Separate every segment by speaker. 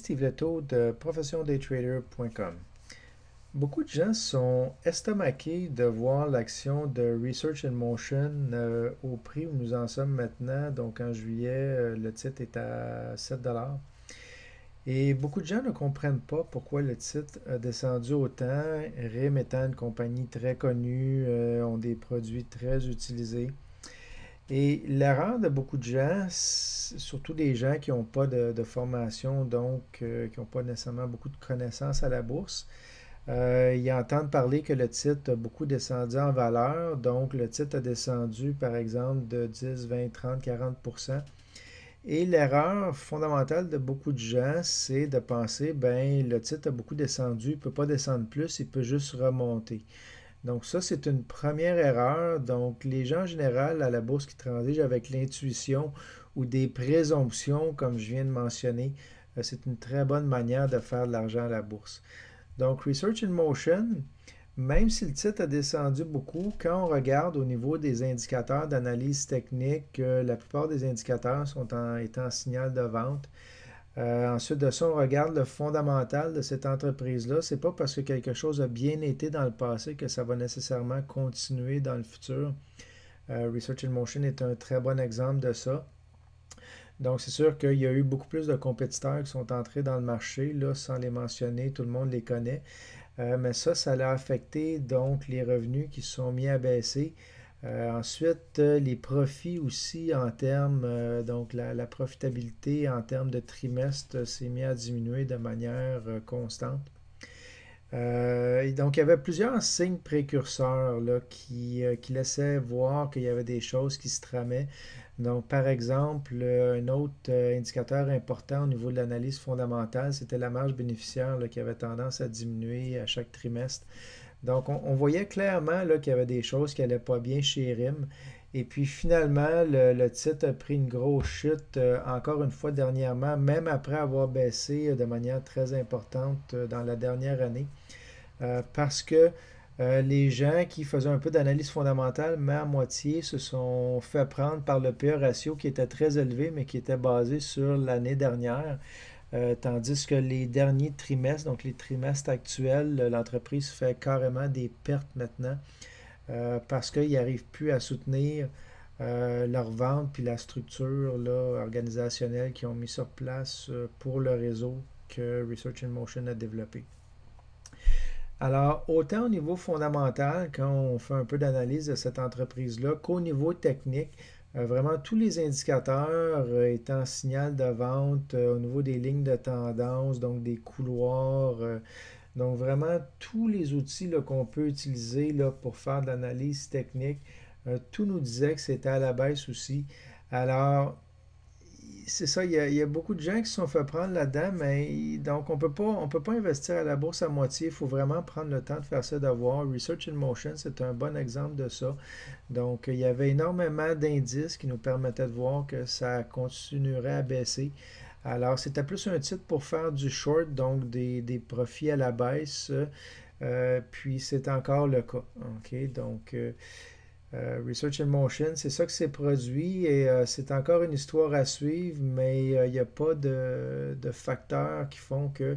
Speaker 1: Steve Leto de professiondaytrader.com. Beaucoup de gens sont estomaqués de voir l'action de Research in Motion au prix où nous en sommes maintenant. Donc en juillet, le titre est à 7 $. Et beaucoup de gens ne comprennent pas pourquoi le titre a descendu autant. RIM étant une compagnie très connue, ont des produits très utilisés. Et l'erreur de beaucoup de gens, surtout des gens qui n'ont pas de formation, donc qui n'ont pas nécessairement beaucoup de connaissances à la bourse, ils entendent parler que le titre a beaucoup descendu en valeur. Donc le titre a descendu par exemple de 10, 20, 30, 40%. Et l'erreur fondamentale de beaucoup de gens, c'est de penser, ben le titre a beaucoup descendu, il ne peut pas descendre plus, il peut juste remonter. Donc ça, c'est une première erreur. Donc les gens en général à la bourse qui transigent avec l'intuition ou des présomptions, comme je viens de mentionner, c'est une très bonne manière de faire de l'argent à la bourse. Donc Research in Motion, même si le titre a descendu beaucoup, quand on regarde au niveau des indicateurs d'analyse technique, la plupart des indicateurs étant en signal de vente. Ensuite de ça, on regarde le fondamental de cette entreprise-là. C'est pas parce que quelque chose a bien été dans le passé que ça va nécessairement continuer dans le futur. Research in Motion est un très bon exemple de ça. Donc, c'est sûr qu'il y a eu beaucoup plus de compétiteurs qui sont entrés dans le marché, là, sans les mentionner, tout le monde les connaît. Mais ça l'a affecté donc les revenus qui se sont mis à baisser. Ensuite, les profits aussi en termes, donc la profitabilité en termes de trimestre s'est mis à diminuer de manière constante. Et donc, il y avait plusieurs signes précurseurs là, qui laissaient voir qu'il y avait des choses qui se tramaient. Donc, par exemple, un autre indicateur important au niveau de l'analyse fondamentale, c'était la marge bénéficiaire là, qui avait tendance à diminuer à chaque trimestre. Donc, on voyait clairement là, qu'il y avait des choses qui n'allaient pas bien chez RIM. Et puis finalement, le titre a pris une grosse chute, encore une fois dernièrement, même après avoir baissé de manière très importante dans la dernière année, parce que les gens qui faisaient un peu d'analyse fondamentale, mais à moitié, se sont fait prendre par le PE ratio qui était très élevé, mais qui était basé sur l'année dernière. Tandis que les derniers trimestres, donc les trimestres actuels, l'entreprise fait carrément des pertes maintenant parce qu'ils n'arrivent plus à soutenir leur vente puis la structure là, organisationnelle qu'ils ont mis sur place pour le réseau que Research in Motion a développé. Alors, autant au niveau fondamental, quand on fait un peu d'analyse de cette entreprise-là, qu'au niveau technique, vraiment tous les indicateurs étant signal de vente au niveau des lignes de tendance, donc des couloirs, donc vraiment tous les outils qu'on peut utiliser là, pour faire de l'analyse technique, tout nous disait que c'était à la baisse aussi. Alors, c'est ça, il y a beaucoup de gens qui se sont fait prendre là-dedans, mais donc on peut pas investir à la bourse à moitié. Il faut vraiment prendre le temps de faire ça d'avoir. Research in Motion, c'est un bon exemple de ça. Donc, il y avait énormément d'indices qui nous permettaient de voir que ça continuerait à baisser. Alors, c'était plus un titre pour faire du short, donc des profits à la baisse. Puis, c'est encore le cas. OK? Donc, Research in Motion, c'est ça que c'est produit et c'est encore une histoire à suivre, mais il n'y a pas de facteurs qui font que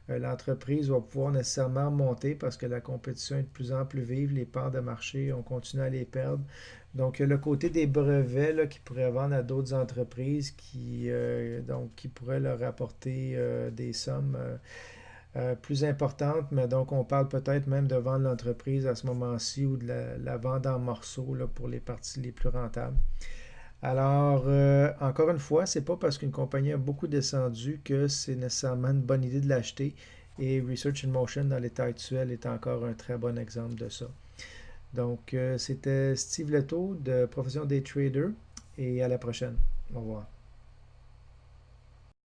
Speaker 1: l'entreprise va pouvoir nécessairement monter parce que la compétition est de plus en plus vive, les parts de marché, on continue à les perdre. Donc, il y a le côté des brevets là, qui pourraient vendre à d'autres entreprises qui pourraient leur apporter des sommes plus importante, mais donc on parle peut-être même de vendre l'entreprise à ce moment-ci ou de la vente en morceaux là, pour les parties les plus rentables. Alors, encore une fois, c'est pas parce qu'une compagnie a beaucoup descendu que c'est nécessairement une bonne idée de l'acheter. Et Research in Motion, dans l'état actuel, est encore un très bon exemple de ça. Donc, c'était Steve Leto de Profession des Traders et à la prochaine. Au revoir.